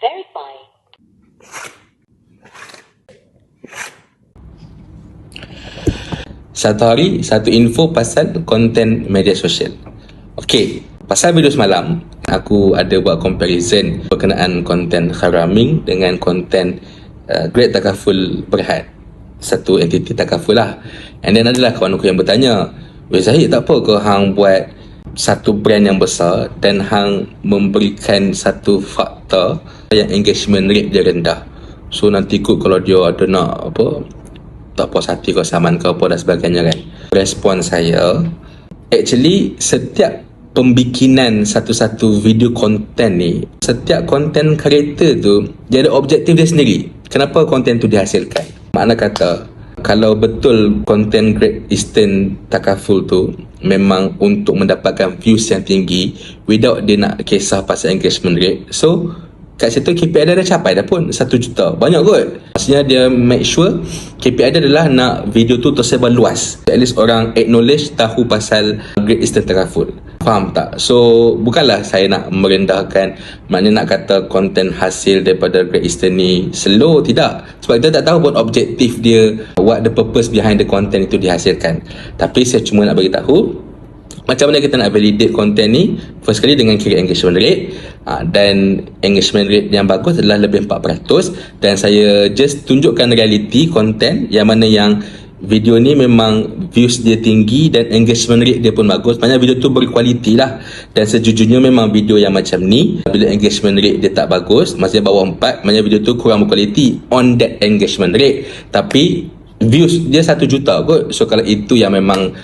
Verify. Satu hari, satu info pasal konten media sosial. Okey, pasal video semalam, aku ada buat comparison berkenaan konten Kharaming dengan konten Great Takaful Berhad. Satu entiti takaful lah. And then adalah kawan aku yang bertanya, "Weh Zahid, tak apa ke hang buat satu brand yang besar dan hang memberikan satu fakta yang engagement rate dia rendah. So nanti kot kalau dia ada nak apa, tak puas hati ke saman ke apa dan sebagainya kan." Respon saya, actually setiap pembikinan satu-satu video konten ni, setiap konten kreator tu dia ada objektif dia sendiri. Kenapa konten tu dihasilkan? Makna kata, kalau betul konten Great Eastern Takaful tu memang untuk mendapatkan views yang tinggi without dia nak kisah pasal engagement rate, so kat situ KPI dia dah capai dah pun 1 juta. Banyak kot. Maksudnya dia make sure KPI dia adalah nak video tu tersebar luas. At least orang acknowledge, tahu pasal Great Eastern Takaful. Faham tak? So bukanlah saya nak merendahkan, maknanya nak kata konten hasil daripada Great Eastern ni slow, tidak. Sebab kita tak tahu pun objektif dia, what the purpose behind the content itu dihasilkan. Tapi saya cuma nak bagi tahu macam mana kita nak validate konten ni. First kali dengan kira engagement rate, dan engagement rate yang bagus adalah lebih 4%. Dan saya just tunjukkan reality konten yang mana yang video ni memang views dia tinggi dan engagement rate dia pun bagus. Maksudnya video tu berkualiti lah. Dan sejujurnya memang video yang macam ni, bila engagement rate dia tak bagus, maksudnya bawah 4, maksudnya video tu kurang berkualiti on that engagement rate. Tapi views dia 1 juta kot. So kalau itu yang memang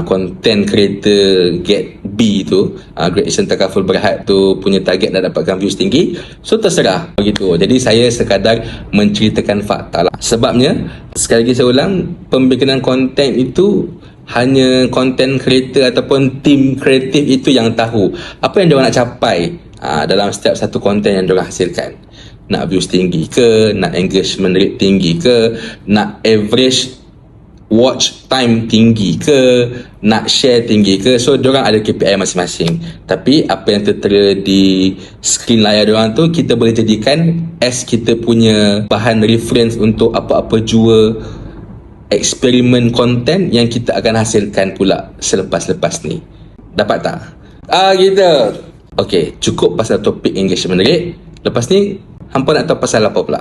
content creator get B tu, Great Eastern Takaful Berhad tu punya target nak dapatkan views tinggi, so terserah begitu. Jadi saya sekadar menceritakan fakta lah. Sebabnya sekali lagi saya ulang, pembikinan konten itu hanya content creator ataupun team kreatif itu yang tahu apa yang diorang nak capai dalam setiap satu konten yang diorang hasilkan. Nak views tinggi ke, nak engagement rate tinggi ke, nak average watch time tinggi ke, nak share tinggi ke. So diorang ada KPI masing-masing. Tapi apa yang tertera di screen layar diorang tu, kita boleh jadikan as kita punya bahan reference untuk apa-apa jua eksperimen konten yang kita akan hasilkan pula selepas-lepas ni. Dapat tak? Gitu. Okay, cukup pasal topik engagement rate. Lepas ni hampa nak tahu pasal apa pula?